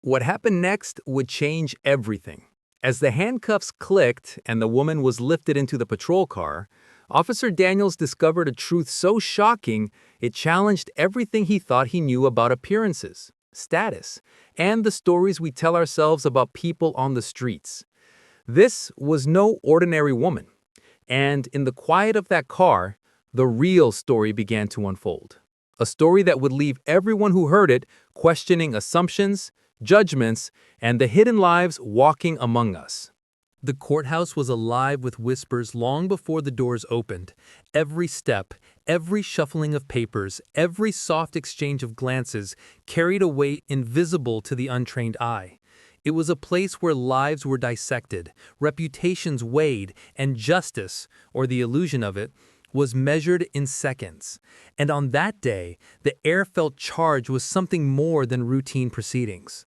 What happened next would change everything. As the handcuffs clicked and the woman was lifted into the patrol car, Officer Daniels discovered a truth so shocking it challenged everything he thought he knew about appearances, status, and the stories we tell ourselves about people on the streets. This was no ordinary woman, and in the quiet of that car, the real story began to unfold. A story that would leave everyone who heard it questioning assumptions, judgments, and the hidden lives walking among us. The courthouse was alive with whispers long before the doors opened. Every step, every shuffling of papers, every soft exchange of glances carried a weight invisible to the untrained eye. It was a place where lives were dissected, reputations weighed, and justice, or the illusion of it, was measured in seconds. And on that day, the air felt charged with something more than routine proceedings.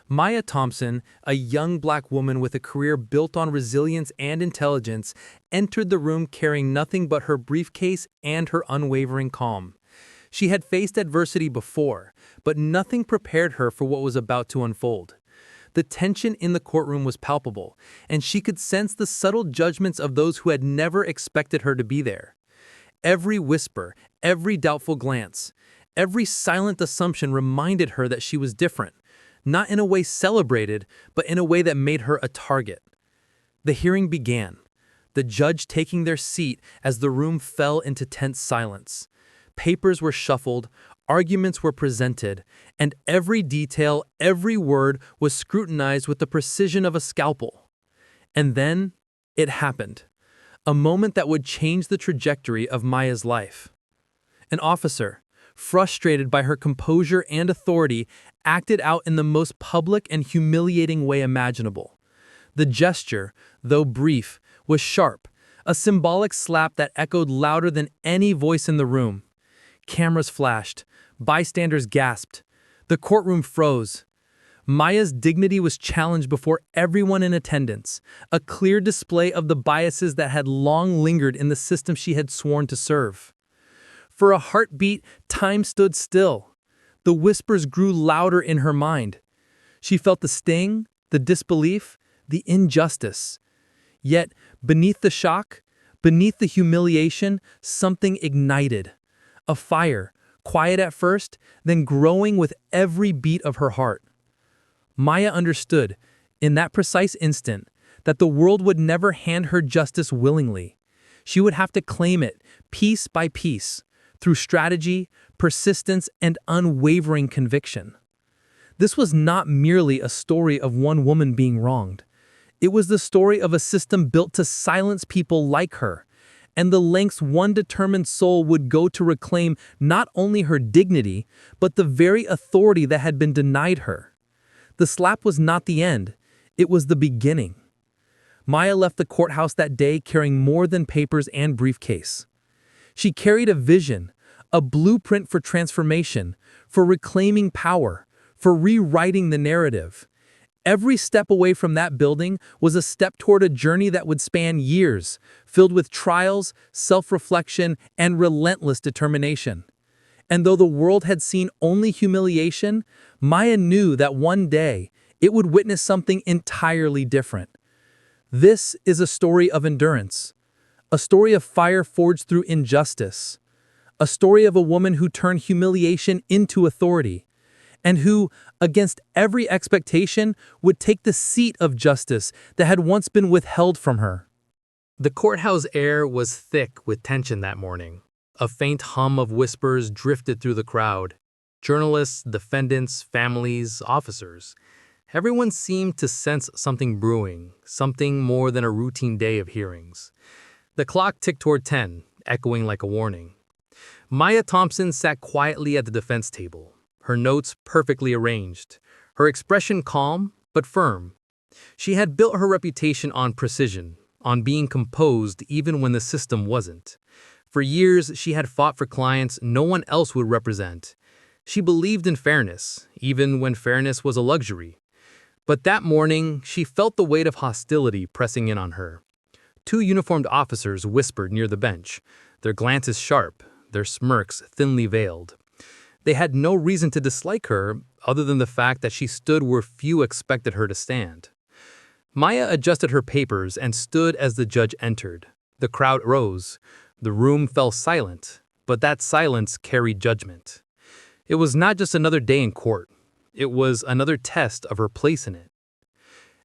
Maya Thompson, a young black woman with a career built on resilience and intelligence, entered the room carrying nothing but her briefcase and her unwavering calm. She had faced adversity before, but nothing prepared her for what was about to unfold. The tension in the courtroom was palpable, and she could sense the subtle judgments of those who had never expected her to be there. Every whisper, every doubtful glance, every silent assumption reminded her that she was different, not in a way celebrated, but in a way that made her a target. The hearing began, the judge taking their seat as the room fell into tense silence. Papers were shuffled, arguments were presented, and every detail, every word was scrutinized with the precision of a scalpel. And then it happened. A moment that would change the trajectory of Maya's life. An officer, frustrated by her composure and authority, acted out in the most public and humiliating way imaginable. The gesture, though brief, was sharp, a symbolic slap that echoed louder than any voice in the room. Cameras flashed, bystanders gasped, the courtroom froze. Maya's dignity was challenged before everyone in attendance, a clear display of the biases that had long lingered in the system she had sworn to serve. For a heartbeat, time stood still. The whispers grew louder in her mind. She felt the sting, the disbelief, the injustice. Yet, beneath the shock, beneath the humiliation, something ignited. A fire, quiet at first, then growing with every beat of her heart. Maya understood, in that precise instant, that the world would never hand her justice willingly. She would have to claim it, piece by piece, through strategy, persistence, and unwavering conviction. This was not merely a story of one woman being wronged. It was the story of a system built to silence people like her, and the lengths one determined soul would go to reclaim not only her dignity, but the very authority that had been denied her. The slap was not the end, it was the beginning. Maya left the courthouse that day carrying more than papers and briefcase. She carried a vision, a blueprint for transformation, for reclaiming power, for rewriting the narrative. Every step away from that building was a step toward a journey that would span years, filled with trials, self-reflection, and relentless determination. And though the world had seen only humiliation, Maya knew that one day it would witness something entirely different. This is a story of endurance, a story of fire forged through injustice, a story of a woman who turned humiliation into authority, and who, against every expectation, would take the seat of justice that had once been withheld from her. The courthouse air was thick with tension that morning. A faint hum of whispers drifted through the crowd. Journalists, defendants, families, officers. Everyone seemed to sense something brewing, something more than a routine day of hearings. The clock ticked toward 10, echoing like a warning. Maya Thompson sat quietly at the defense table, her notes perfectly arranged, her expression calm but firm. She had built her reputation on precision, on being composed even when the system wasn't. For years, she had fought for clients no one else would represent. She believed in fairness, even when fairness was a luxury. But that morning, she felt the weight of hostility pressing in on her. Two uniformed officers whispered near the bench, their glances sharp, their smirks thinly veiled. They had no reason to dislike her other than the fact that she stood where few expected her to stand. Maya adjusted her papers and stood as the judge entered. The crowd rose. The room fell silent, but that silence carried judgment. It was not just another day in court. It was another test of her place in it.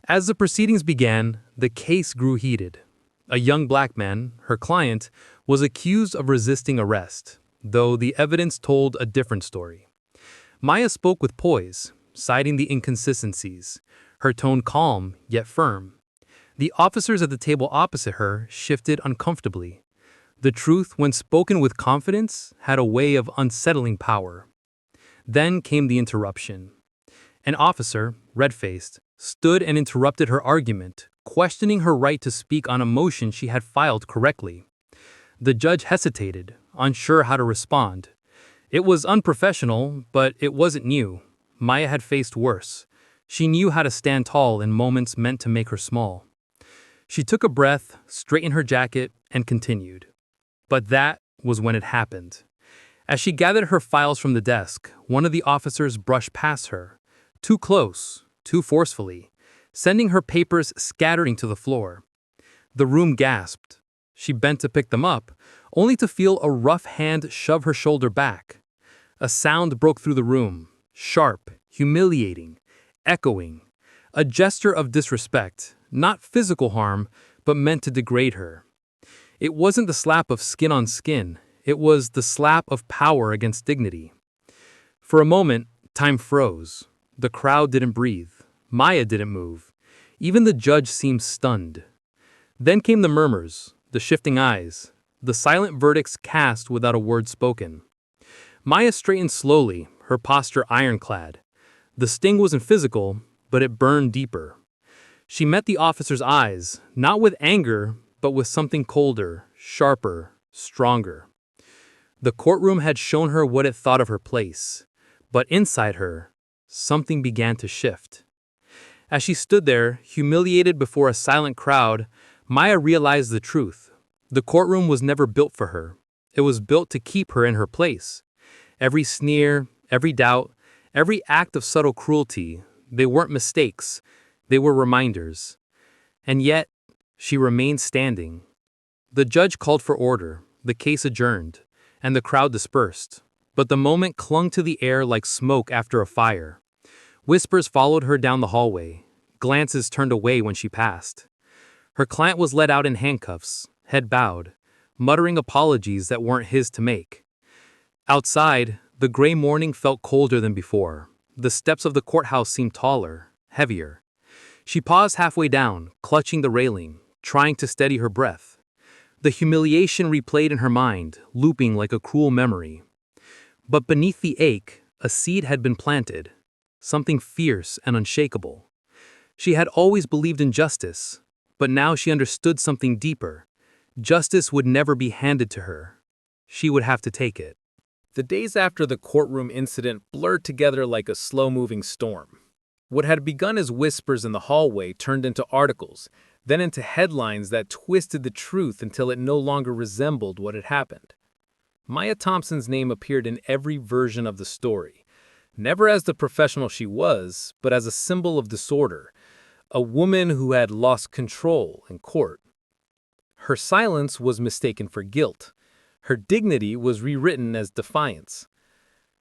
As the proceedings began, the case grew heated. A young black man, her client, was accused of resisting arrest, though the evidence told a different story. Maya spoke with poise, citing the inconsistencies, her tone calm yet firm. The officers at the table opposite her shifted uncomfortably. The truth, when spoken with confidence, had a way of unsettling power. Then came the interruption. An officer, red-faced, stood and interrupted her argument, questioning her right to speak on a motion she had filed correctly. The judge hesitated, unsure how to respond. It was unprofessional, but it wasn't new. Maya had faced worse. She knew how to stand tall in moments meant to make her small. She took a breath, straightened her jacket, and continued. But that was when it happened. As she gathered her files from the desk, one of the officers brushed past her, too close, too forcefully, sending her papers scattering to the floor. The room gasped. She bent to pick them up, only to feel a rough hand shove her shoulder back. A sound broke through the room, sharp, humiliating, echoing. A gesture of disrespect, not physical harm, but meant to degrade her. It wasn't the slap of skin on skin, it was the slap of power against dignity. For a moment, time froze. The crowd didn't breathe. Maya didn't move. Even the judge seemed stunned. Then came the murmurs, the shifting eyes, the silent verdicts cast without a word spoken. Maya straightened slowly, her posture ironclad. The sting wasn't physical, but it burned deeper. She met the officer's eyes, not with anger, but with something colder, sharper, stronger. The courtroom had shown her what it thought of her place, but inside her, something began to shift. As she stood there, humiliated before a silent crowd, Maya realized the truth. The courtroom was never built for her. It was built to keep her in her place. Every sneer, every doubt, every act of subtle cruelty, they weren't mistakes, they were reminders. And yet, she remained standing. The judge called for order, the case adjourned, and the crowd dispersed. But the moment clung to the air like smoke after a fire. Whispers followed her down the hallway. Glances turned away when she passed. Her client was led out in handcuffs, head bowed, muttering apologies that weren't his to make. Outside, the gray morning felt colder than before. The steps of the courthouse seemed taller, heavier. She paused halfway down, clutching the railing, trying to steady her breath. The humiliation replayed in her mind, looping like a cruel memory. But beneath the ache, a seed had been planted, something fierce and unshakable. She had always believed in justice, but now she understood something deeper. Justice would never be handed to her. She would have to take it. The days after the courtroom incident blurred together like a slow-moving storm. What had begun as whispers in the hallway turned into articles, then into headlines that twisted the truth until it no longer resembled what had happened. Maya Thompson's name appeared in every version of the story, never as the professional she was, but as a symbol of disorder, a woman who had lost control in court. Her silence was mistaken for guilt. Her dignity was rewritten as defiance.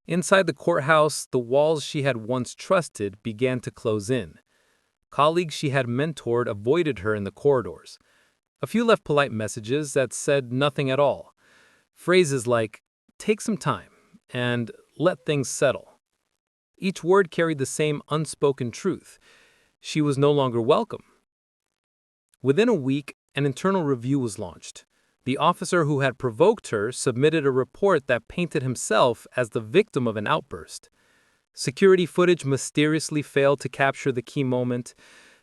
Inside the courthouse, the walls she had once trusted began to close in. Colleagues she had mentored avoided her in the corridors. A few left polite messages that said nothing at all. Phrases like, "Take some time," and "Let things settle." Each word carried the same unspoken truth. She was no longer welcome. Within a week, an internal review was launched. The officer who had provoked her submitted a report that painted himself as the victim of an outburst. Security footage mysteriously failed to capture the key moment.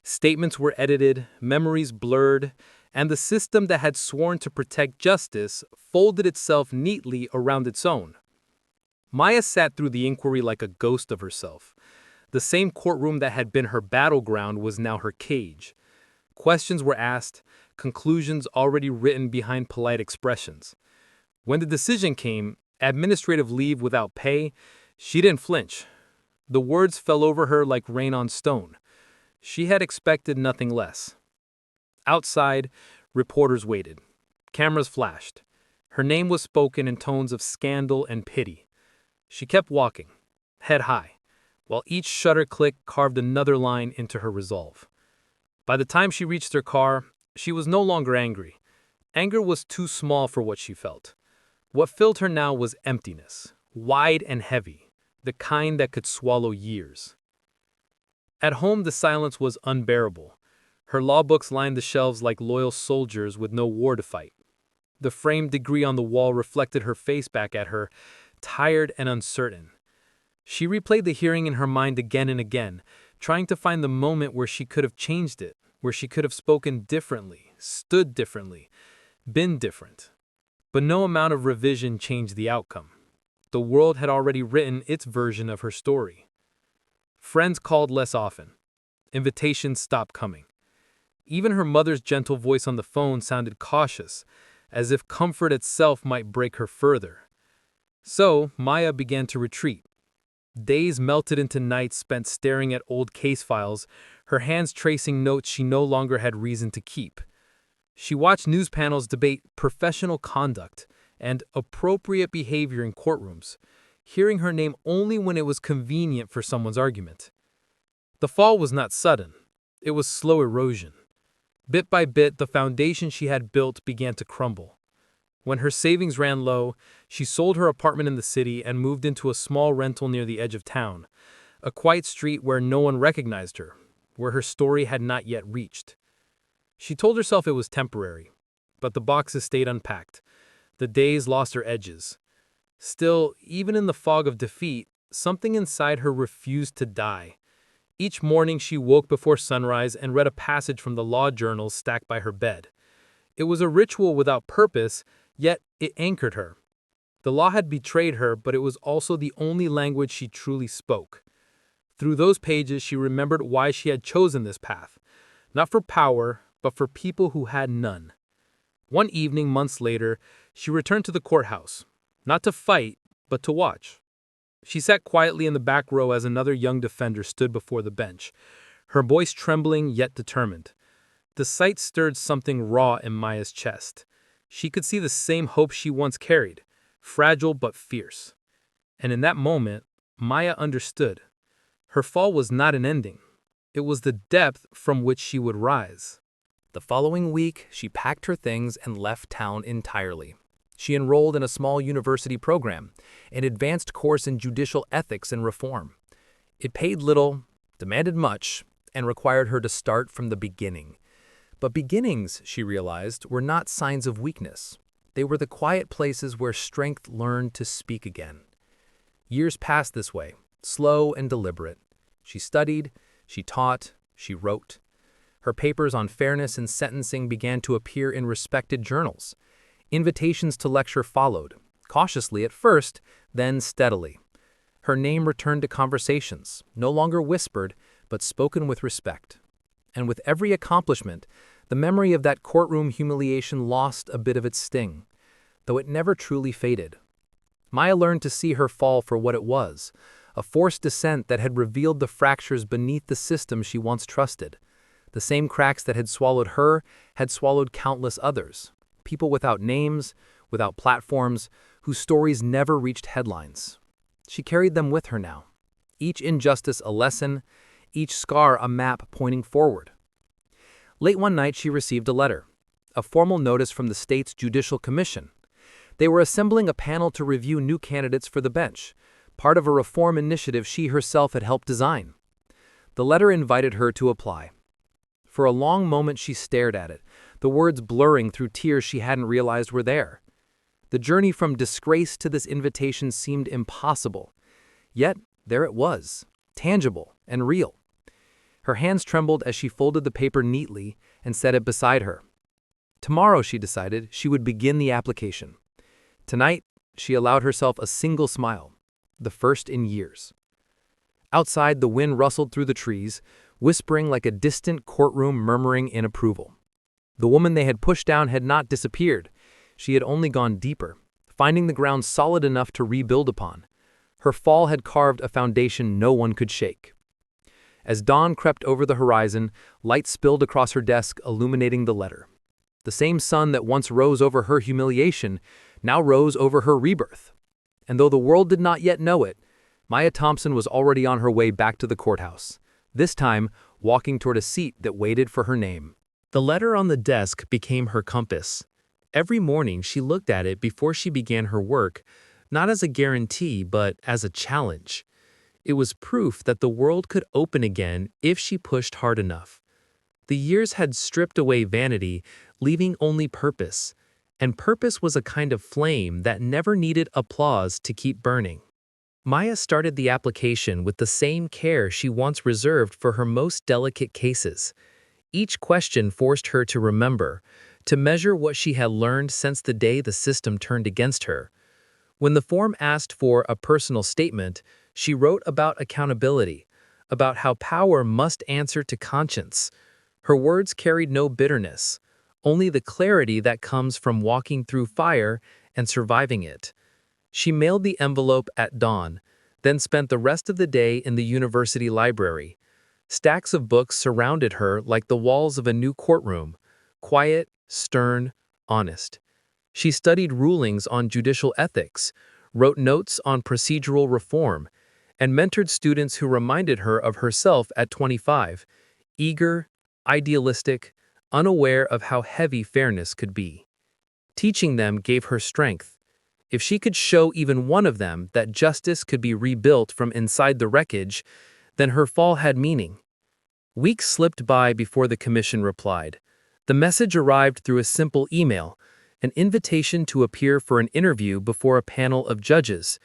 Statements were edited, memories blurred, and the system that had sworn to protect justice folded itself neatly around its own. Maya sat through the inquiry like a ghost of herself. The same courtroom that had been her battleground was now her cage. Questions were asked, conclusions already written behind polite expressions. When the decision came, administrative leave without pay, She didn't flinch. The words fell over her like rain on stone. She had expected nothing less. Outside, reporters waited. Cameras flashed. Her name was spoken in tones of scandal and pity. She kept walking, head high, while each shutter click carved another line into her resolve. By the time she reached her car, she was no longer angry. Anger was too small for what she felt. What filled her now was emptiness, wide and heavy, the kind that could swallow years. At home, the silence was unbearable. Her law books lined the shelves like loyal soldiers with no war to fight. The framed degree on the wall reflected her face back at her, tired and uncertain. She replayed the hearing in her mind again and again, trying to find the moment where she could have changed it, where she could have spoken differently, stood differently, been different. But no amount of revision changed the outcome. The world had already written its version of her story. Friends called less often. Invitations stopped coming. Even her mother's gentle voice on the phone sounded cautious, as if comfort itself might break her further. So, Maya began to retreat. Days melted into nights spent staring at old case files, her hands tracing notes she no longer had reason to keep. She watched news panels debate professional conduct and appropriate behavior in courtrooms, hearing her name only when it was convenient for someone's argument. The fall was not sudden. It was slow erosion. Bit by bit, the foundation she had built began to crumble. When her savings ran low, she sold her apartment in the city and moved into a small rental near the edge of town, a quiet street where no one recognized her, where her story had not yet reached. She told herself it was temporary, but the boxes stayed unpacked. The days lost their edges. Still, even in the fog of defeat, something inside her refused to die. Each morning she woke before sunrise and read a passage from the law journals stacked by her bed. It was a ritual without purpose, yet it anchored her. The law had betrayed her, but it was also the only language she truly spoke. Through those pages, she remembered why she had chosen this path, not for power, but for people who had none. One evening, months later, she returned to the courthouse, not to fight, but to watch. She sat quietly in the back row as another young defender stood before the bench, her voice trembling yet determined. The sight stirred something raw in Maya's chest. She could see the same hope she once carried, fragile but fierce. And in that moment, Maya understood. Her fall was not an ending. It was the depth from which she would rise. The following week, she packed her things and left town entirely. She enrolled in a small university program, an advanced course in judicial ethics and reform. It paid little, demanded much, and required her to start from the beginning. But beginnings, she realized, were not signs of weakness. They were the quiet places where strength learned to speak again. Years passed this way, slow and deliberate. She studied, she taught, she wrote. Her papers on fairness and sentencing began to appear in respected journals. Invitations to lecture followed, cautiously at first, then steadily. Her name returned to conversations, no longer whispered, but spoken with respect. And with every accomplishment, the memory of that courtroom humiliation lost a bit of its sting, though it never truly faded. Maya learned to see her fall for what it was, a forced descent that had revealed the fractures beneath the system she once trusted. The same cracks that had swallowed her had swallowed countless others, people without names, without platforms, whose stories never reached headlines. She carried them with her now, each injustice a lesson, each scar a map pointing forward. Late one night she received a letter, a formal notice from the state's Judicial Commission. They were assembling a panel to review new candidates for the bench, part of a reform initiative she herself had helped design. The letter invited her to apply. For a long moment she stared at it, the words blurring through tears she hadn't realized were there. The journey from disgrace to this invitation seemed impossible. Yet there it was, tangible and real. Her hands trembled as she folded the paper neatly and set it beside her. Tomorrow, she decided, she would begin the application. Tonight, she allowed herself a single smile, the first in years. Outside, the wind rustled through the trees, whispering like a distant courtroom murmuring in approval. The woman they had pushed down had not disappeared. She had only gone deeper, finding the ground solid enough to rebuild upon. Her fall had carved a foundation no one could shake. As dawn crept over the horizon, light spilled across her desk, illuminating the letter. The same sun that once rose over her humiliation now rose over her rebirth. And though the world did not yet know it, Maya Thompson was already on her way back to the courthouse, this time walking toward a seat that waited for her name. The letter on the desk became her compass. Every morning she looked at it before she began her work, not as a guarantee but as a challenge. It was proof that the world could open again if she pushed hard enough. The years had stripped away vanity, leaving only purpose. And purpose was a kind of flame that never needed applause to keep burning. Maya started the application with the same care she once reserved for her most delicate cases. Each question forced her to remember, to measure what she had learned since the day the system turned against her. When the form asked for a personal statement, she wrote about accountability, about how power must answer to conscience. Her words carried no bitterness, only the clarity that comes from walking through fire and surviving it. She mailed the envelope at dawn, then spent the rest of the day in the university library. Stacks of books surrounded her like the walls of a new courtroom, quiet, stern, honest. She studied rulings on judicial ethics, wrote notes on procedural reform, and mentored students who reminded her of herself at 25, eager, idealistic, unaware of how heavy fairness could be. Teaching them gave her strength. If she could show even one of them that justice could be rebuilt from inside the wreckage, then her fall had meaning. Weeks slipped by before the commission replied. The message arrived through a simple email, an invitation to appear for an interview before a panel of judges.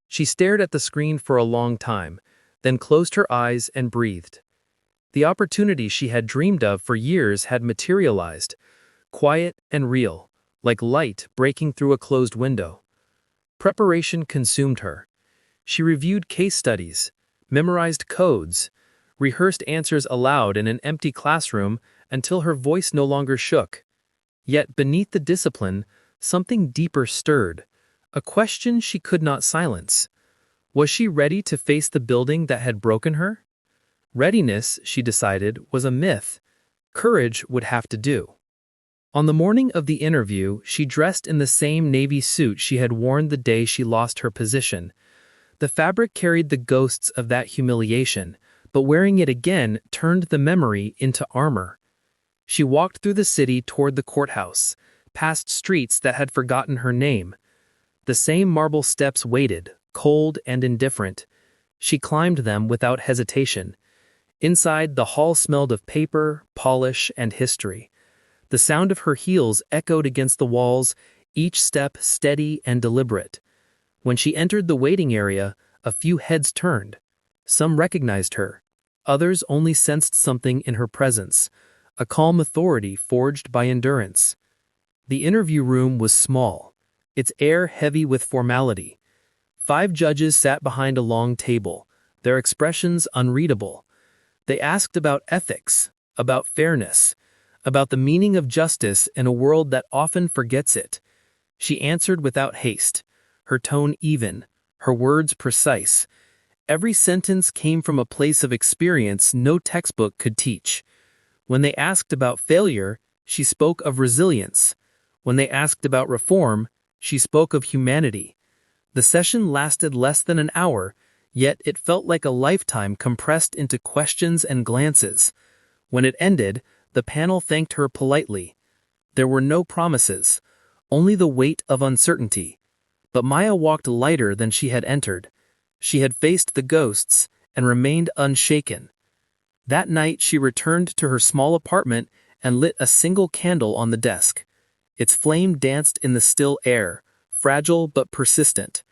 She stared at the screen for a long time, then closed her eyes and breathed. The opportunity she had dreamed of for years had materialized, quiet and real, like light breaking through a closed window. Preparation consumed her. She reviewed case studies, memorized codes, rehearsed answers aloud in an empty classroom until her voice no longer shook. Yet beneath the discipline, something deeper stirred, a question she could not silence. Was she ready to face the building that had broken her? Readiness, she decided, was a myth. Courage would have to do. On the morning of the interview, she dressed in the same navy suit she had worn the day she lost her position. The fabric carried the ghosts of that humiliation, but wearing it again turned the memory into armor. She walked through the city toward the courthouse, past streets that had forgotten her name. The same marble steps waited, cold and indifferent. She climbed them without hesitation. Inside, the hall smelled of paper, polish, and history. The sound of her heels echoed against the walls, each step steady and deliberate. When she entered the waiting area, a few heads turned. Some recognized her. Others only sensed something in her presence, a calm authority forged by endurance. The interview room was small, its air heavy with formality. 5 judges sat behind a long table, their expressions unreadable. They asked about ethics, about fairness, about the meaning of justice in a world that often forgets it. She answered without haste, her tone even, her words precise. Every sentence came from a place of experience no textbook could teach. When they asked about failure, she spoke of resilience. When they asked about reform, she spoke of humanity. The session lasted less than an hour, yet it felt like a lifetime compressed into questions and glances. When it ended, the panel thanked her politely. There were no promises, only the weight of uncertainty. But Maya walked lighter than she had entered. She had faced the ghosts and remained unshaken. That night she returned to her small apartment and lit a single candle on the desk. Its flame danced in the still air, fragile but persistent.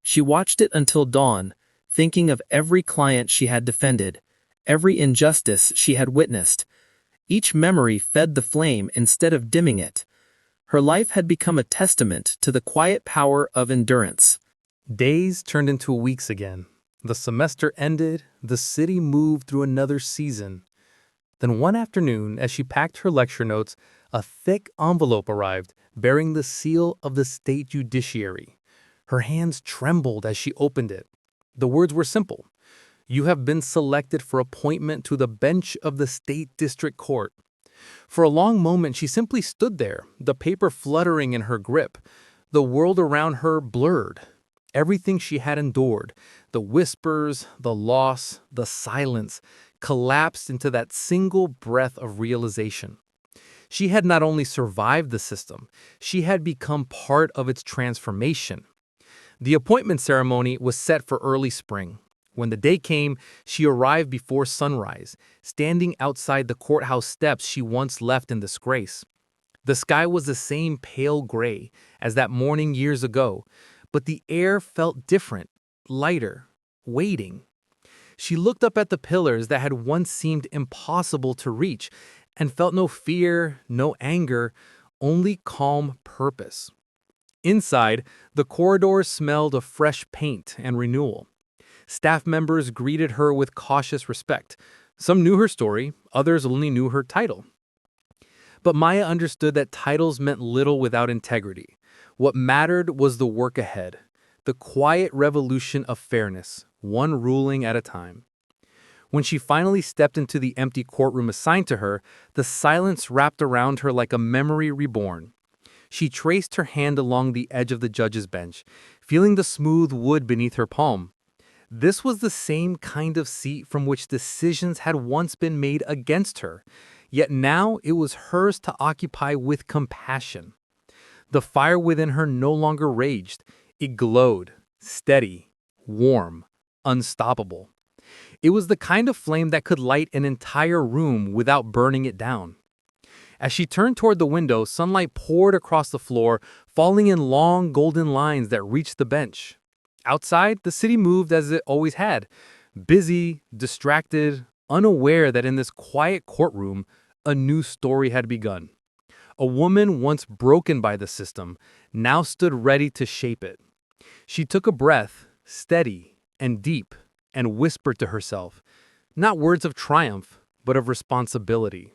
She watched it until dawn, thinking of every client she had defended, every injustice she had witnessed. Each memory fed the flame instead of dimming it. Her life had become a testament to the quiet power of endurance. Days turned into weeks again. The semester ended, the city moved through another season. Then one afternoon, as she packed her lecture notes, a thick envelope arrived, bearing the seal of the state judiciary. Her hands trembled as she opened it. The words were simple. You have been selected for appointment to the bench of the State District Court. For a long moment, she simply stood there, the paper fluttering in her grip. The world around her blurred. Everything she had endured, the whispers, the loss, the silence, collapsed into that single breath of realization. She had not only survived the system, she had become part of its transformation. The appointment ceremony was set for early spring. When the day came, she arrived before sunrise, standing outside the courthouse steps she once left in disgrace. The sky was the same pale gray as that morning years ago, but the air felt different, lighter, waiting. She looked up at the pillars that had once seemed impossible to reach and felt no fear, no anger, only calm purpose. Inside, the corridors smelled of fresh paint and renewal. Staff members greeted her with cautious respect. Some knew her story, others only knew her title. But Maya understood that titles meant little without integrity. What mattered was the work ahead, the quiet revolution of fairness, one ruling at a time. When she finally stepped into the empty courtroom assigned to her, the silence wrapped around her like a memory reborn. She traced her hand along the edge of the judge's bench, feeling the smooth wood beneath her palm. This was the same kind of seat from which decisions had once been made against her, yet now it was hers to occupy with compassion. The fire within her no longer raged. It glowed, steady, warm, unstoppable. It was the kind of flame that could light an entire room without burning it down. As she turned toward the window, sunlight poured across the floor, falling in long golden lines that reached the bench. Outside, the city moved as it always had, busy, distracted, unaware that in this quiet courtroom, a new story had begun. A woman once broken by the system now stood ready to shape it. She took a breath, steady and deep, and whispered to herself, not words of triumph, but of responsibility.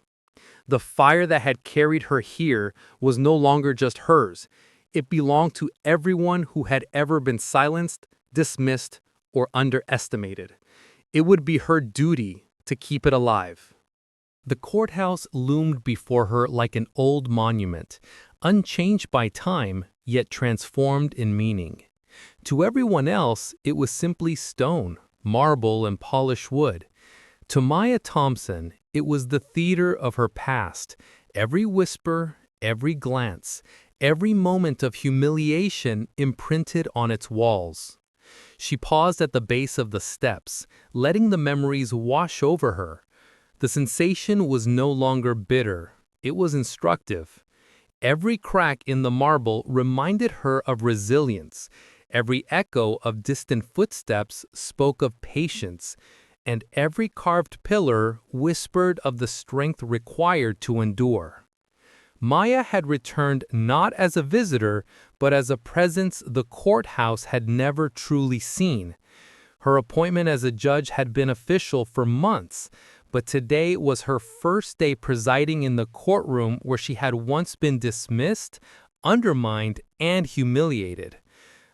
The fire that had carried her here was no longer just hers. It belonged to everyone who had ever been silenced, dismissed, or underestimated. It would be her duty to keep it alive. The courthouse loomed before her like an old monument, unchanged by time, yet transformed in meaning. To everyone else, it was simply stone, marble, and polished wood. To Maya Thompson, it was the theater of her past. Every whisper, every glance, every moment of humiliation imprinted on its walls. She paused at the base of the steps, letting the memories wash over her. The sensation was no longer bitter, it was instructive. Every crack in the marble reminded her of resilience. Every echo of distant footsteps spoke of patience, and every carved pillar whispered of the strength required to endure. Maya had returned not as a visitor, but as a presence the courthouse had never truly seen. Her appointment as a judge had been official for months, but today was her first day presiding in the courtroom where she had once been dismissed, undermined, and humiliated.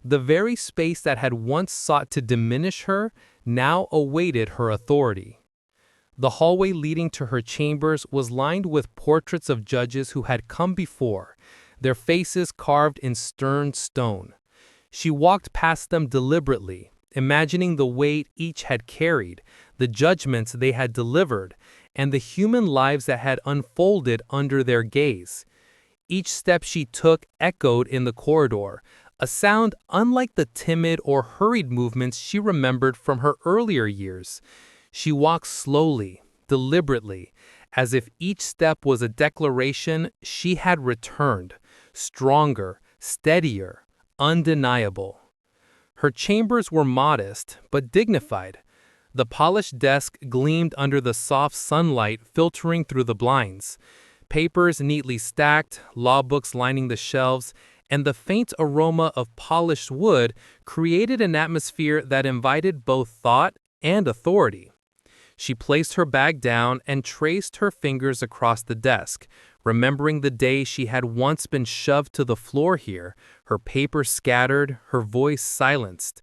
The very space that had once sought to diminish her now awaited her authority. The hallway leading to her chambers was lined with portraits of judges who had come before, their faces carved in stern stone. She walked past them deliberately, imagining the weight each had carried, the judgments they had delivered, and the human lives that had unfolded under their gaze. Each step she took echoed in the corridor, a sound unlike the timid or hurried movements she remembered from her earlier years. She walked slowly, deliberately, as if each step was a declaration she had returned, stronger, steadier, undeniable. Her chambers were modest but dignified. The polished desk gleamed under the soft sunlight filtering through the blinds. Papers neatly stacked, law books lining the shelves, and the faint aroma of polished wood created an atmosphere that invited both thought and authority. She placed her bag down and traced her fingers across the desk, remembering the day she had once been shoved to the floor here, her papers scattered, her voice silenced.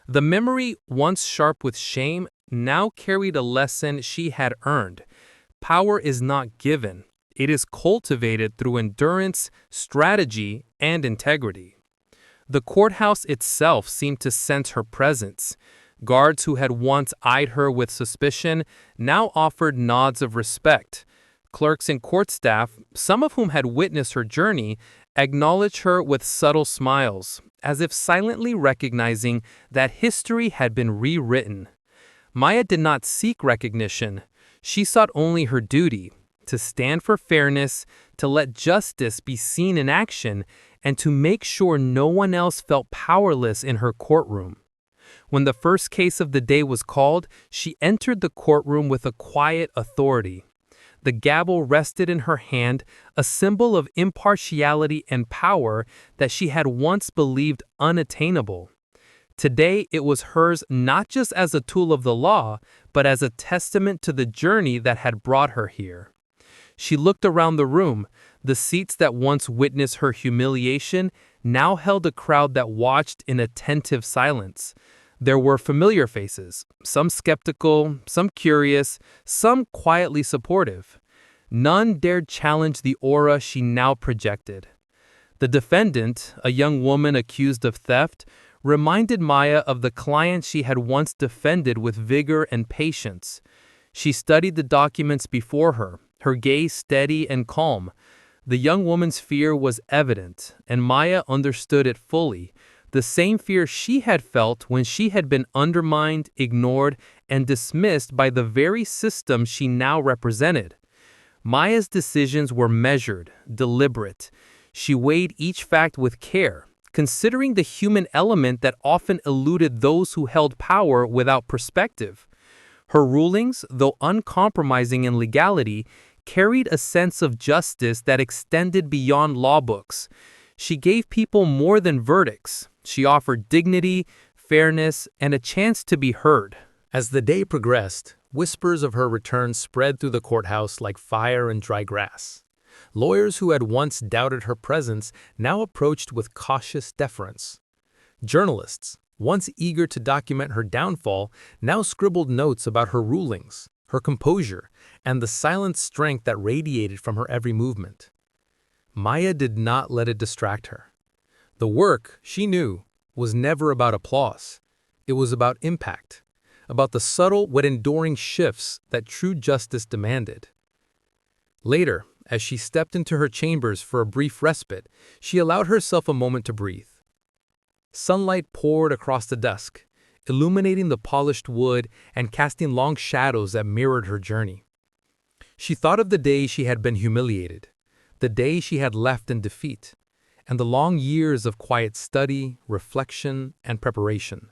The memory, once sharp with shame, now carried a lesson she had earned. Power is not given, it is cultivated through endurance, strategy, and integrity. The courthouse itself seemed to sense her presence. Guards who had once eyed her with suspicion now offered nods of respect. Clerks and court staff, some of whom had witnessed her journey, acknowledged her with subtle smiles, as if silently recognizing that history had been rewritten. Maya did not seek recognition. She sought only her duty, to stand for fairness, to let justice be seen in action, and to make sure no one else felt powerless in her courtroom. When the first case of the day was called, she entered the courtroom with a quiet authority. The gavel rested in her hand, a symbol of impartiality and power that she had once believed unattainable. Today, it was hers not just as a tool of the law, but as a testament to the journey that had brought her here. She looked around the room. The seats that once witnessed her humiliation now held a crowd that watched in attentive silence. There were familiar faces, some skeptical, some curious, some quietly supportive. None dared challenge the aura she now projected. The defendant, a young woman accused of theft, reminded Maya of the client she had once defended with vigor and patience. She studied the documents before her, her gaze steady and calm. The young woman's fear was evident, and Maya understood it fully. The same fear she had felt when she had been undermined, ignored, and dismissed by the very system she now represented. Maya's decisions were measured, deliberate. She weighed each fact with care, considering the human element that often eluded those who held power without perspective. Her rulings, though uncompromising in legality, carried a sense of justice that extended beyond law books. She gave people more than verdicts. She offered dignity, fairness, and a chance to be heard. As the day progressed, whispers of her return spread through the courthouse like fire in dry grass. Lawyers who had once doubted her presence now approached with cautious deference. Journalists, once eager to document her downfall, now scribbled notes about her rulings, her composure, and the silent strength that radiated from her every movement. Maya did not let it distract her. The work, she knew, was never about applause. It was about impact, about the subtle but enduring shifts that true justice demanded. Later, as she stepped into her chambers for a brief respite, she allowed herself a moment to breathe. Sunlight poured across the desk, illuminating the polished wood and casting long shadows that mirrored her journey. She thought of the day she had been humiliated, the day she had left in defeat, and the long years of quiet study, reflection, and preparation.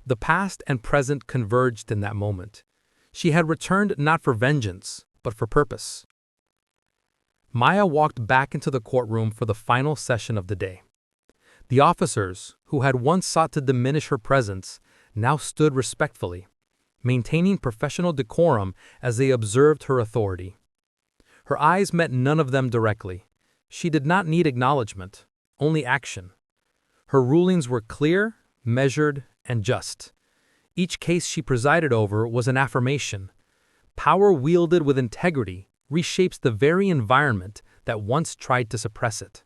The past and present converged in that moment. She had returned not for vengeance, but for purpose. Maya walked back into the courtroom for the final session of the day. The officers, who had once sought to diminish her presence, now stood respectfully, maintaining professional decorum as they observed her authority. Her eyes met none of them directly. She did not need acknowledgement, only action. Her rulings were clear, measured, and just. Each case she presided over was an affirmation. Power wielded with integrity reshapes the very environment that once tried to suppress it.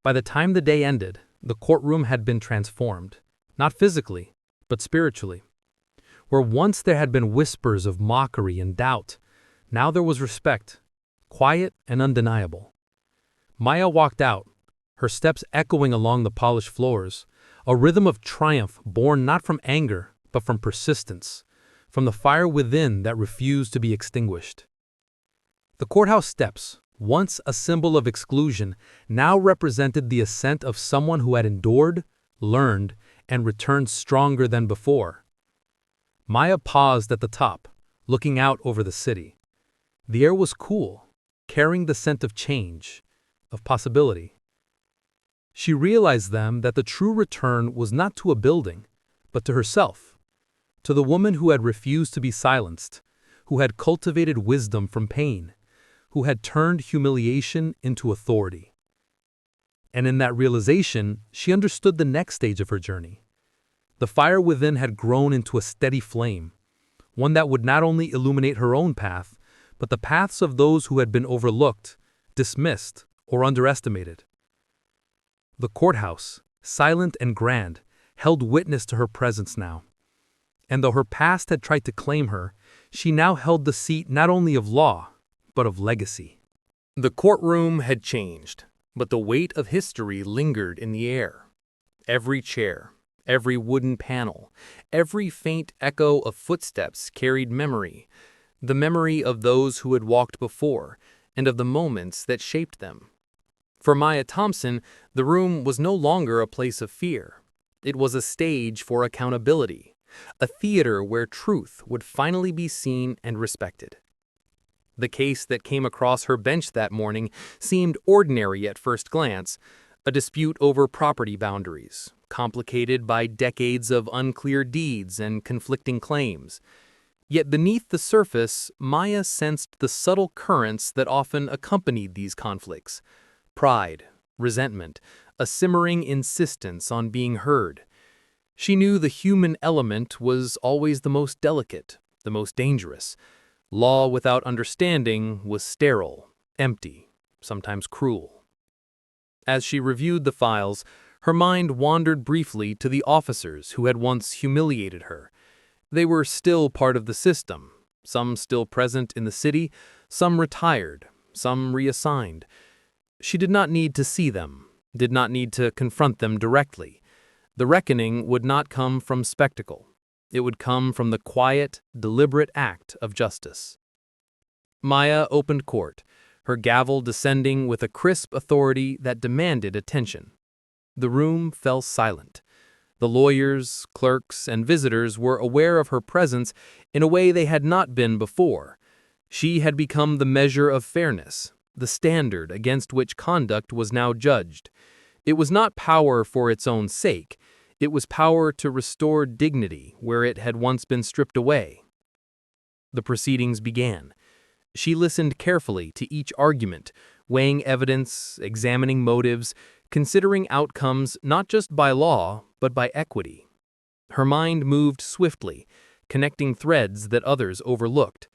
By the time the day ended, the courtroom had been transformed, not physically, but spiritually. Where once there had been whispers of mockery and doubt, now there was respect, quiet and undeniable. Maya walked out, her steps echoing along the polished floors, a rhythm of triumph born not from anger, but from persistence, from the fire within that refused to be extinguished. The courthouse steps, once a symbol of exclusion, now represented the ascent of someone who had endured, learned, and returned stronger than before. Maya paused at the top, looking out over the city. The air was cool, carrying the scent of change, of possibility. She realized then that the true return was not to a building, but to herself, to the woman who had refused to be silenced, who had cultivated wisdom from pain, who had turned humiliation into authority. And in that realization, she understood the next stage of her journey. The fire within had grown into a steady flame, one that would not only illuminate her own path, but the paths of those who had been overlooked, dismissed, or underestimated. The courthouse, silent and grand, held witness to her presence now. And though her past had tried to claim her, she now held the seat not only of law, but of legacy. The courtroom had changed, but the weight of history lingered in the air. Every chair, every wooden panel, every faint echo of footsteps carried memory, the memory of those who had walked before and of the moments that shaped them. For Maya Thompson, the room was no longer a place of fear. It was a stage for accountability, a theater where truth would finally be seen and respected. The case that came across her bench that morning seemed ordinary at first glance, a dispute over property boundaries, complicated by decades of unclear deeds and conflicting claims. Yet beneath the surface, Maya sensed the subtle currents that often accompanied these conflicts: pride, resentment, a simmering insistence on being heard. She knew the human element was always the most delicate, the most dangerous. Law without understanding was sterile, empty, sometimes cruel. As she reviewed the files, her mind wandered briefly to the officers who had once humiliated her. They were still part of the system, some still present in the city, some retired, some reassigned. She did not need to see them, did not need to confront them directly. The reckoning would not come from spectacle. It would come from the quiet, deliberate act of justice. Maya opened court, her gavel descending with a crisp authority that demanded attention. The room fell silent. The lawyers, clerks, and visitors were aware of her presence in a way they had not been before. She had become the measure of fairness, the standard against which conduct was now judged. It was not power for its own sake. It was power to restore dignity where it had once been stripped away. The proceedings began. She listened carefully to each argument, weighing evidence, examining motives, considering outcomes not just by law, but by equity. Her mind moved swiftly, connecting threads that others overlooked.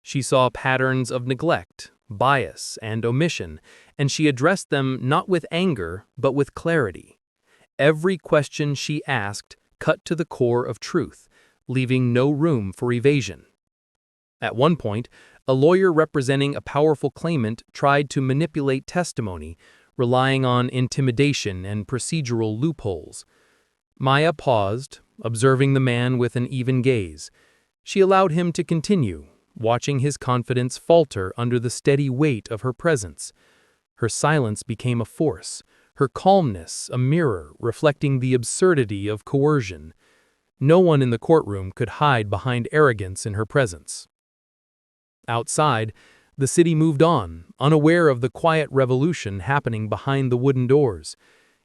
She saw patterns of neglect, bias, and omission, and she addressed them not with anger, but with clarity. Every question she asked cut to the core of truth, leaving no room for evasion. At one point, a lawyer representing a powerful claimant tried to manipulate testimony, relying on intimidation and procedural loopholes. Maya paused, observing the man with an even gaze. She allowed him to continue, watching his confidence falter under the steady weight of her presence. Her silence became a force, her calmness a mirror reflecting the absurdity of coercion. No one in the courtroom could hide behind arrogance in her presence. Outside, the city moved on, unaware of the quiet revolution happening behind the wooden doors.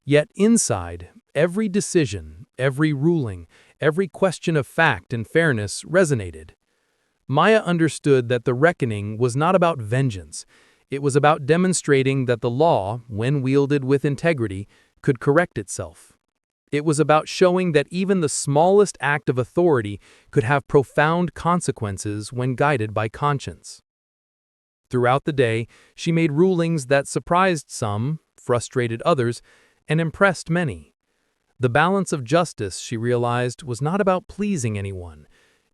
Yet inside, every decision, every ruling, every question of fact and fairness resonated. Maya understood that the reckoning was not about vengeance. It was about demonstrating that the law, when wielded with integrity, could correct itself. It was about showing that even the smallest act of authority could have profound consequences when guided by conscience. Throughout the day, she made rulings that surprised some, frustrated others, and impressed many. The balance of justice, she realized, was not about pleasing anyone.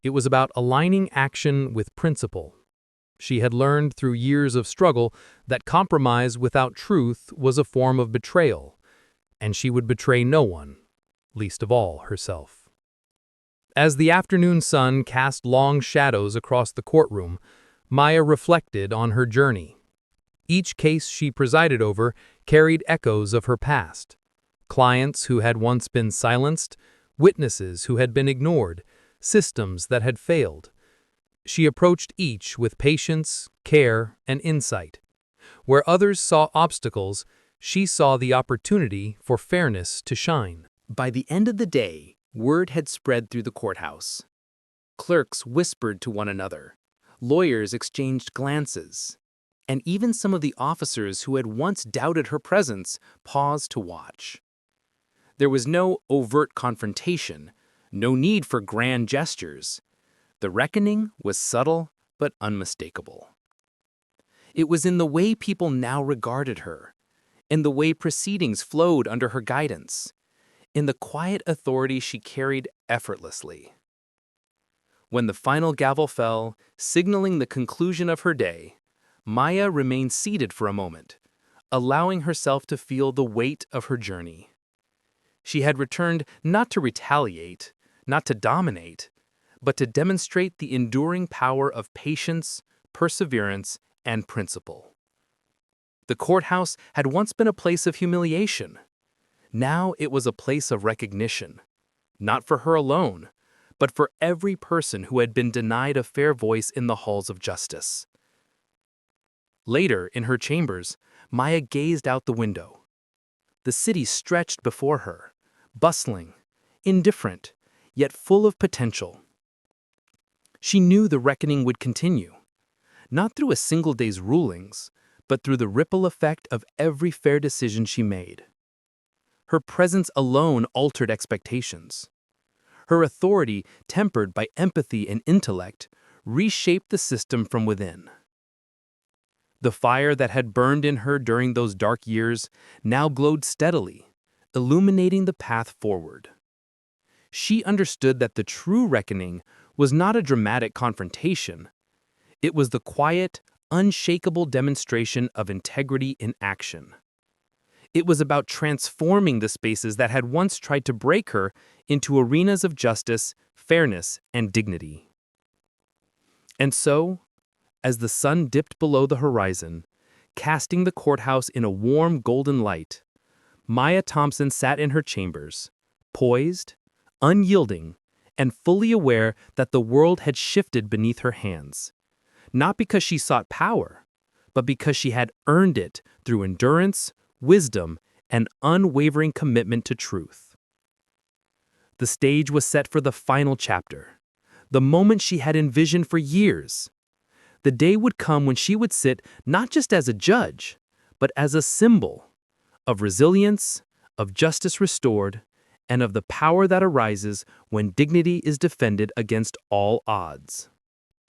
It was about aligning action with principle. She had learned through years of struggle that compromise without truth was a form of betrayal, and she would betray no one, least of all herself. As the afternoon sun cast long shadows across the courtroom, Maya reflected on her journey. Each case she presided over carried echoes of her past. Clients who had once been silenced, witnesses who had been ignored, systems that had failed. She approached each with patience, care, and insight. Where others saw obstacles, she saw the opportunity for fairness to shine. By the end of the day, word had spread through the courthouse. Clerks whispered to one another. Lawyers exchanged glances. And even some of the officers who had once doubted her presence paused to watch. There was no overt confrontation, No need for grand gestures. The reckoning was subtle but unmistakable. It was in the way people now regarded her, in the way proceedings flowed under her guidance, in the quiet authority she carried effortlessly. When the final gavel fell, signaling the conclusion of her day, Maya remained seated for a moment, allowing herself to feel the weight of her journey. She had returned not to retaliate, not to dominate, but to demonstrate the enduring power of patience, perseverance, and principle. The courthouse had once been a place of humiliation. Now it was a place of recognition, not for her alone, but for every person who had been denied a fair voice in the halls of justice. Later, in her chambers, Maya gazed out the window. The city stretched before her, bustling, indifferent, yet full of potential. She knew the reckoning would continue, not through a single day's rulings, but through the ripple effect of every fair decision she made. Her presence alone altered expectations. Her authority, tempered by empathy and intellect, reshaped the system from within. The fire that had burned in her during those dark years now glowed steadily, illuminating the path forward. She understood that the true reckoning was not a dramatic confrontation. It was the quiet, unshakable demonstration of integrity in action. It was about transforming the spaces that had once tried to break her into arenas of justice, fairness, and dignity. And so, as the sun dipped below the horizon, casting the courthouse in a warm golden light, Maya Thompson sat in her chambers, poised, unyielding, and fully aware that the world had shifted beneath her hands. Not because she sought power, but because she had earned it through endurance, wisdom, and unwavering commitment to truth. The stage was set for the final chapter, the moment she had envisioned for years. The day would come when she would sit not just as a judge, but as a symbol of resilience, of justice restored, and of the power that arises when dignity is defended against all odds.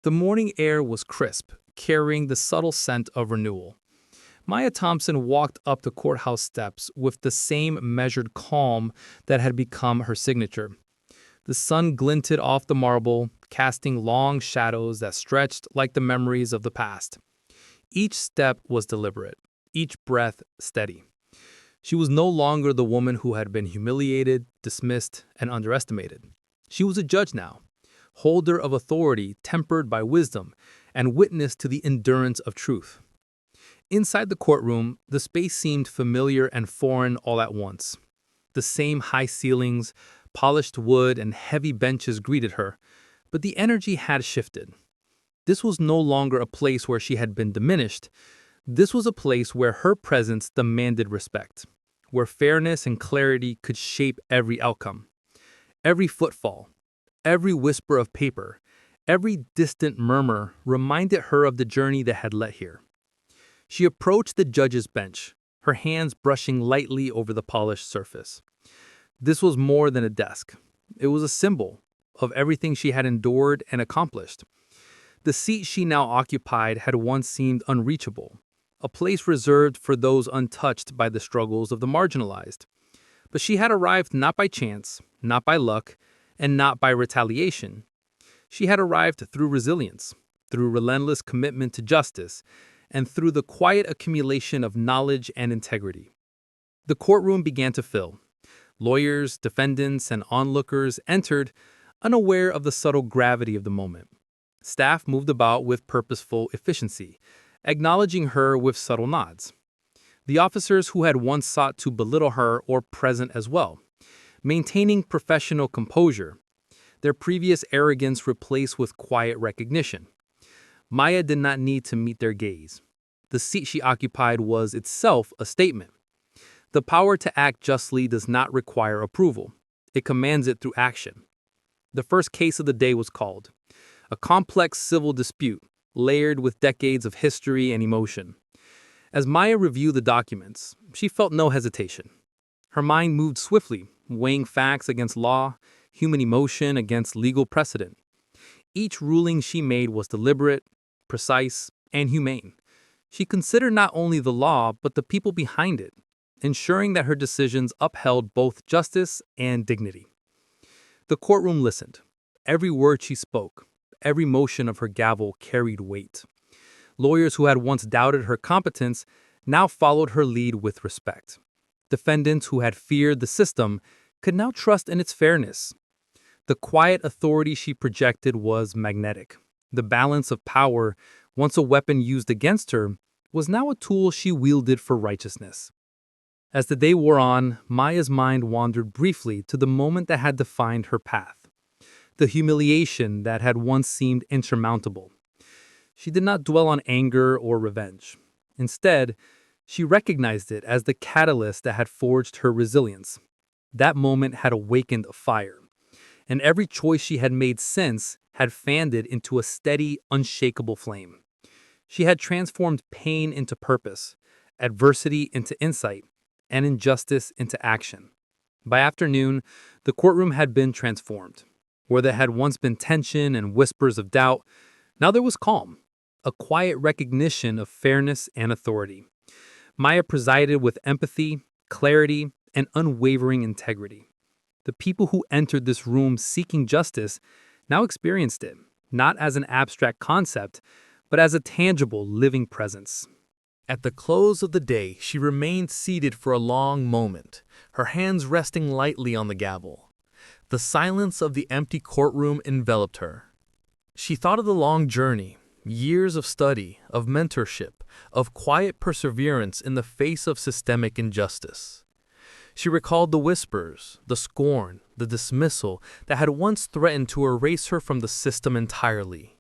The morning air was crisp, carrying the subtle scent of renewal. Maya Thompson walked up the courthouse steps with the same measured calm that had become her signature. The sun glinted off the marble, casting long shadows that stretched like the memories of the past. Each step was deliberate, each breath steady. She was no longer the woman who had been humiliated, dismissed, and underestimated. She was a judge now, holder of authority tempered by wisdom, and witness to the endurance of truth. Inside the courtroom, the space seemed familiar and foreign all at once. The same high ceilings, polished wood, and heavy benches greeted her, but the energy had shifted. This was no longer a place where she had been diminished. This was a place where her presence demanded respect, where fairness and clarity could shape every outcome. Every footfall, every whisper of paper, every distant murmur reminded her of the journey that had led here. She approached the judge's bench, her hands brushing lightly over the polished surface. This was more than a desk. It was a symbol of everything she had endured and accomplished. The seat she now occupied had once seemed unreachable, a place reserved for those untouched by the struggles of the marginalized. But she had arrived not by chance, not by luck, and not by retaliation. She had arrived through resilience, through relentless commitment to justice, and through the quiet accumulation of knowledge and integrity. The courtroom began to fill. Lawyers, defendants, and onlookers entered, unaware of the subtle gravity of the moment. Staff moved about with purposeful efficiency, acknowledging her with subtle nods. The officers who had once sought to belittle her were present as well, maintaining professional composure, their previous arrogance replaced with quiet recognition. Maya did not need to meet their gaze. The seat she occupied was itself a statement. The power to act justly does not require approval. It commands it through action. The first case of the day was called, a complex civil dispute, layered with decades of history and emotion. As Maya reviewed the documents, she felt no hesitation. Her mind moved swiftly, weighing facts against law, human emotion against legal precedent. Each ruling she made was deliberate, precise, and humane. She considered not only the law, but the people behind it, ensuring that her decisions upheld both justice and dignity. The courtroom listened. Every word she spoke, every motion of her gavel carried weight. Lawyers who had once doubted her competence now followed her lead with respect. Defendants who had feared the system could now trust in its fairness. The quiet authority she projected was magnetic. The balance of power, once a weapon used against her, was now a tool she wielded for righteousness. As the day wore on, Maya's mind wandered briefly to the moment that had defined her path, the humiliation that had once seemed insurmountable. She did not dwell on anger or revenge. Instead, she recognized it as the catalyst that had forged her resilience. That moment had awakened a fire, and every choice she had made since had fanned it into a steady, unshakable flame. She had transformed pain into purpose, adversity into insight, and injustice into action. By afternoon, the courtroom had been transformed. Where there had once been tension and whispers of doubt, now there was calm, a quiet recognition of fairness and authority. Maya presided with empathy, clarity, and unwavering integrity. The people who entered this room seeking justice now experienced it, not as an abstract concept, but as a tangible, living presence. At the close of the day, she remained seated for a long moment, her hands resting lightly on the gavel. The silence of the empty courtroom enveloped her. She thought of the long journey, years of study, of mentorship, of quiet perseverance in the face of systemic injustice. She recalled the whispers, the scorn, the dismissal that had once threatened to erase her from the system entirely.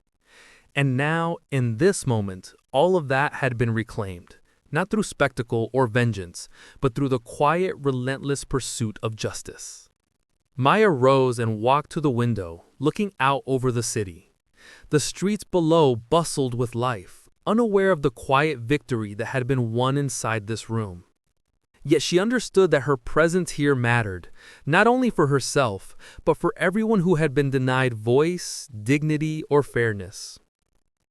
And now, in this moment, all of that had been reclaimed, not through spectacle or vengeance, but through the quiet, relentless pursuit of justice. Maya rose and walked to the window, looking out over the city. The streets below bustled with life, unaware of the quiet victory that had been won inside this room. Yet she understood that her presence here mattered, not only for herself, but for everyone who had been denied voice, dignity, or fairness.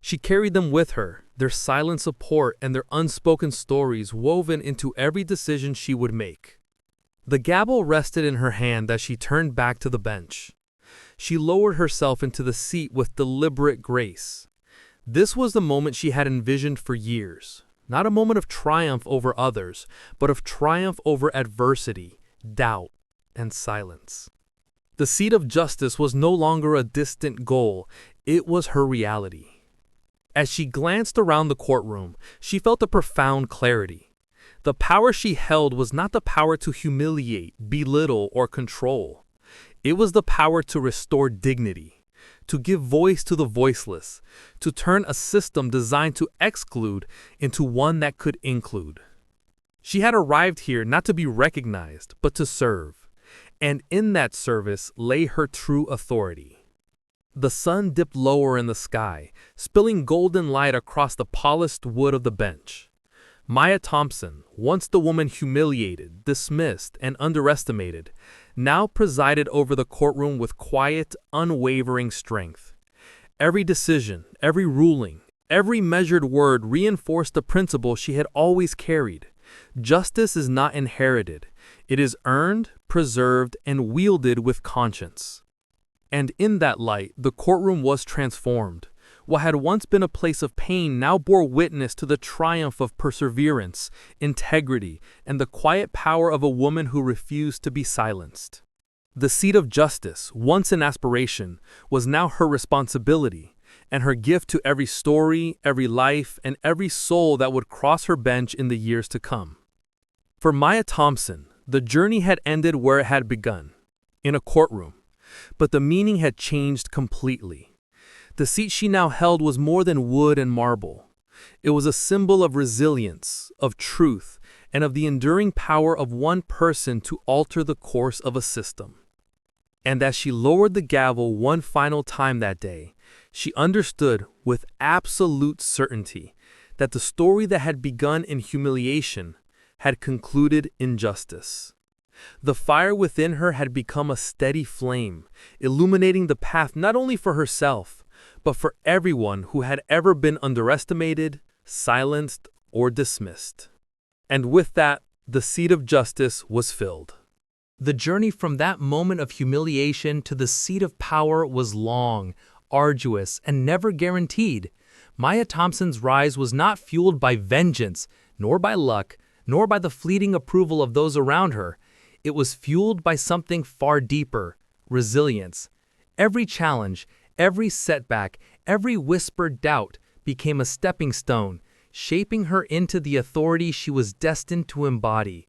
She carried them with her, their silent support and their unspoken stories woven into every decision she would make. The gavel rested in her hand as she turned back to the bench. She lowered herself into the seat with deliberate grace. This was the moment she had envisioned for years, not a moment of triumph over others, but of triumph over adversity, doubt, and silence. The seat of justice was no longer a distant goal, it was her reality. As she glanced around the courtroom, she felt a profound clarity. The power she held was not the power to humiliate, belittle, or control. It was the power to restore dignity, to give voice to the voiceless, to turn a system designed to exclude into one that could include. She had arrived here not to be recognized, but to serve, and in that service lay her true authority. The sun dipped lower in the sky, spilling golden light across the polished wood of the bench. Maya Thompson, once the woman humiliated, dismissed, and underestimated, now presided over the courtroom with quiet, unwavering strength. Every decision, every ruling, every measured word reinforced the principle she had always carried. Justice is not inherited. It is earned, preserved, and wielded with conscience. And in that light, the courtroom was transformed. What had once been a place of pain now bore witness to the triumph of perseverance, integrity, and the quiet power of a woman who refused to be silenced. The seat of justice, once an aspiration, was now her responsibility, and her gift to every story, every life, and every soul that would cross her bench in the years to come. For Maya Thompson, the journey had ended where it had begun, in a courtroom, but the meaning had changed completely. The seat she now held was more than wood and marble. It was a symbol of resilience, of truth, and of the enduring power of one person to alter the course of a system. And as she lowered the gavel one final time that day, she understood with absolute certainty that the story that had begun in humiliation had concluded in justice. The fire within her had become a steady flame, illuminating the path not only for herself, but for everyone who had ever been underestimated, silenced, or dismissed. And with that, the seat of justice was filled. The journey from that moment of humiliation to the seat of power was long, arduous, and never guaranteed. Maya Thompson's rise was not fueled by vengeance, nor by luck, nor by the fleeting approval of those around her. It was fueled by something far deeper: resilience. Every challenge, every setback, every whispered doubt became a stepping stone, shaping her into the authority she was destined to embody.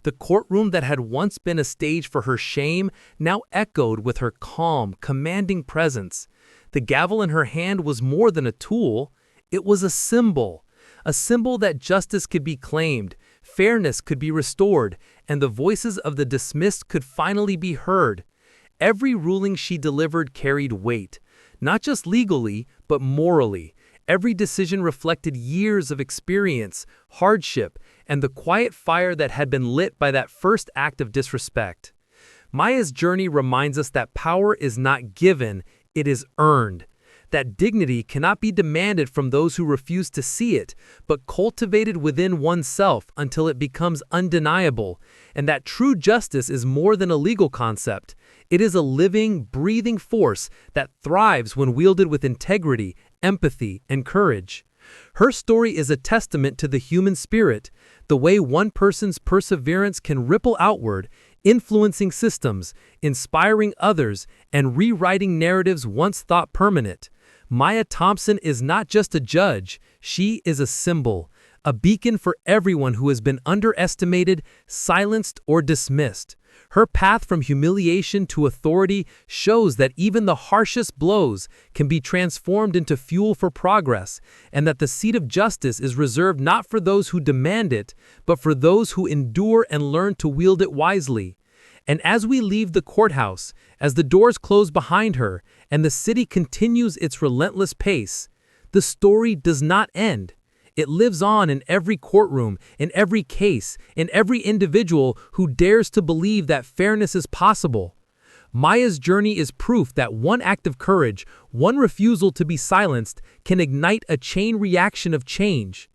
The courtroom that had once been a stage for her shame now echoed with her calm, commanding presence. The gavel in her hand was more than a tool. It was a symbol that justice could be claimed, fairness could be restored, and the voices of the dismissed could finally be heard. Every ruling she delivered carried weight, not just legally, but morally. Every decision reflected years of experience, hardship, and the quiet fire that had been lit by that first act of disrespect. Maya's journey reminds us that power is not given, it is earned. That dignity cannot be demanded from those who refuse to see it, but cultivated within oneself until it becomes undeniable. And that true justice is more than a legal concept. It is a living, breathing force that thrives when wielded with integrity, empathy, and courage. Her story is a testament to the human spirit, the way one person's perseverance can ripple outward, influencing systems, inspiring others, and rewriting narratives once thought permanent. Maya Thompson is not just a judge, she is a symbol, a beacon for everyone who has been underestimated, silenced, or dismissed. Her path from humiliation to authority shows that even the harshest blows can be transformed into fuel for progress, and that the seat of justice is reserved not for those who demand it, but for those who endure and learn to wield it wisely. And as we leave the courthouse, as the doors close behind her, and the city continues its relentless pace, the story does not end. It lives on in every courtroom, in every case, in every individual who dares to believe that fairness is possible. Maya's journey is proof that one act of courage, one refusal to be silenced, can ignite a chain reaction of change.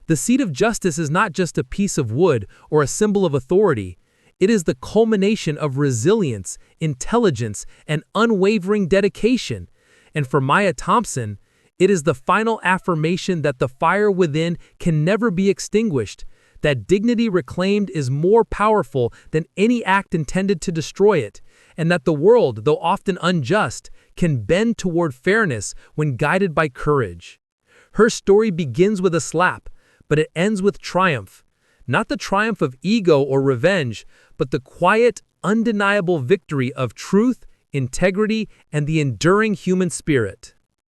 The seat of justice is not just a piece of wood or a symbol of authority. It is the culmination of resilience, intelligence, and unwavering dedication. And for Maya Thompson, it is the final affirmation that the fire within can never be extinguished, that dignity reclaimed is more powerful than any act intended to destroy it, and that the world, though often unjust, can bend toward fairness when guided by courage. Her story begins with a slap, but it ends with triumph. Not the triumph of ego or revenge, but the quiet, undeniable victory of truth, integrity, and the enduring human spirit.